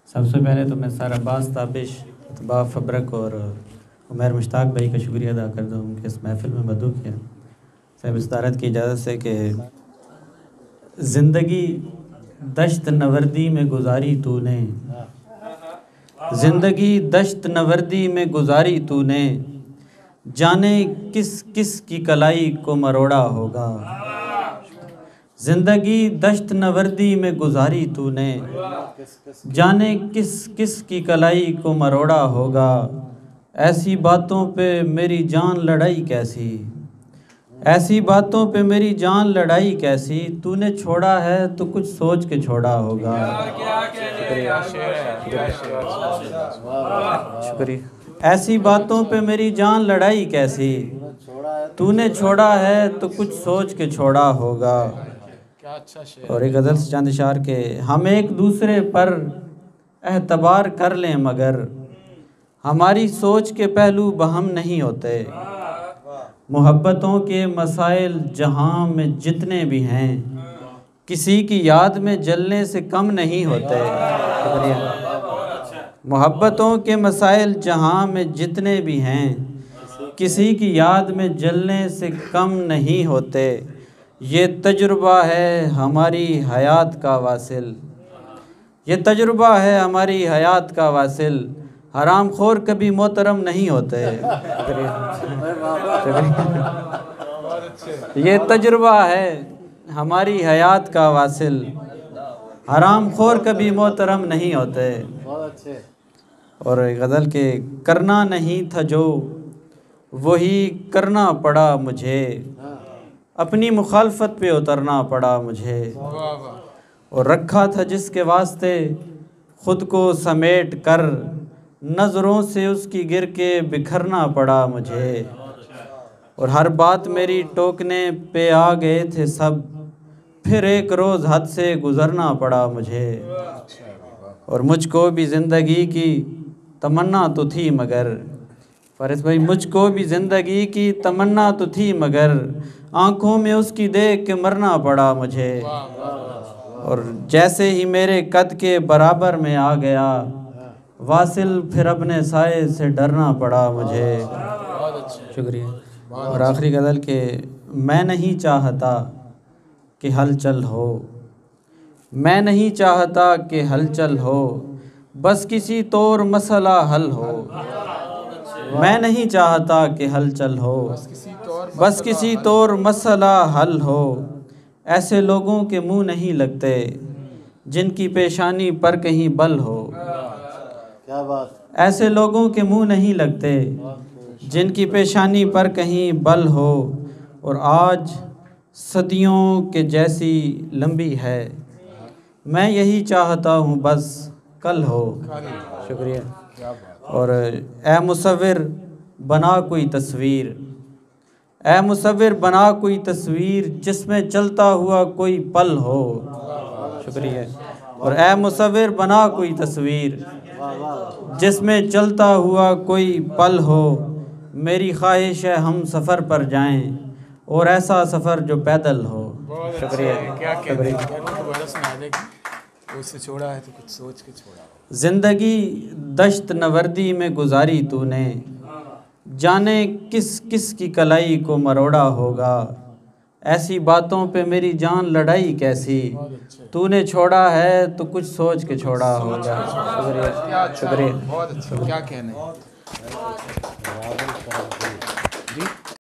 सबसे पहले तो मैं सर अब्बास ताबिश, इतबा फब्रक और उमर मुश्ताक भाई का शुक्रिया अदा करता हूँ कि इस महफ़िल में मदऊ किया। साहब इस्तारत की इजाज़त से कि ज़िंदगी दश्त नवर्दी में गुजारी तूने, ज़िंदगी दश्त नवर्दी में गुजारी तूने, जाने किस किस की कलाई को मरोड़ा होगा। ज़िंदगी दश्त नवर्दी में गुजारी तूने, जाने किस किस की कलाई को मरोड़ा होगा। ऐसी बातों पे मेरी जान लड़ाई कैसी, ऐसी बातों पे मेरी जान लड़ाई कैसी, तूने छोड़ा है तो कुछ सोच के छोड़ा होगा। शुक्रिया। ऐसी बातों पे मेरी जान लड़ाई कैसी, तूने छोड़ा है तो कुछ सोच के छोड़ा होगा। और एक गज़ल से चंद इशार के, हम एक दूसरे पर एतबार कर लें मगर हमारी सोच के पहलू बहम नहीं होते। मोहब्बतों के मसाइल जहां में जितने भी हैं, किसी की याद में जलने से कम नहीं होते। मोहब्बतों के मसाइल जहां में जितने भी हैं, किसी की याद में जलने से कम नहीं होते। ये तजुर्बा है हमारी हयात का वासिल, ये तजुर्बा है हमारी हयात का वासिल, हराम खोर कभी मोहतरम नहीं होते। ये तजुर्बा है हमारी हयात का वासिल, हराम खोर कभी मोहतरम नहीं होते। और गज़ल के, करना नहीं था जो वही करना पड़ा मुझे, अपनी मुखालफत पे उतरना पड़ा मुझे। और रखा था जिसके वास्ते ख़ुद को समेट कर, नज़रों से उसकी गिर के बिखरना पड़ा मुझे। और हर बात मेरी टोकने पे आ गए थे सब, फिर एक रोज़ हद से गुज़रना पड़ा मुझे। और मुझको भी ज़िंदगी की तमन्ना तो थी मगर, फारिस भाई मुझको भी ज़िंदगी की तमन्ना तो थी मगर, आँखों में उसकी देख के मरना पड़ा मुझे। और जैसे ही मेरे कद के बराबर में आ गया वासिल, फिर अपने साए से डरना पड़ा मुझे। शुक्रिया। और आखिरी गज़ल के, मैं नहीं चाहता कि हलचल हो, मैं नहीं चाहता कि हलचल हो, बस किसी तौर मसला हल हो। मैं नहीं चाहता कि हलचल हो, बस किसी तौर मसला हल हो। ऐसे लोगों के मुंह नहीं लगते जिनकी पेशानी पर कहीं बल हो। क्या बात। ऐसे लोगों के मुंह नहीं लगते जिनकी पेशानी पर कहीं बल हो। और आज सदियों के जैसी लंबी है, मैं यही चाहता हूँ बस कल हो। शुक्रिया। और ए मुसव्विर बना कोई तस्वीर, ए मुसव्विर बना कोई तस्वीर, जिसमें चलता हुआ कोई पल हो। शुक्रिया। और ए मुसव्विर बना कोई तस्वीर, जिसमें चलता हुआ कोई पल हो। मेरी ख्वाहिश है हम सफ़र पर जाएं, और ऐसा सफ़र जो पैदल हो। शुक्रिया। उससे छोड़ा है तो कुछ सोच के छोड़ा। ज़िंदगी दश्त नवर्दी में गुजारी तूने, जाने किस किस की कलाई को मरोड़ा होगा। ऐसी बातों पे मेरी जान लड़ाई कैसी, तूने छोड़ा है तो कुछ सोच के छोड़ा होगा। शुक्रिया। बहुत अच्छा, क्या कहने।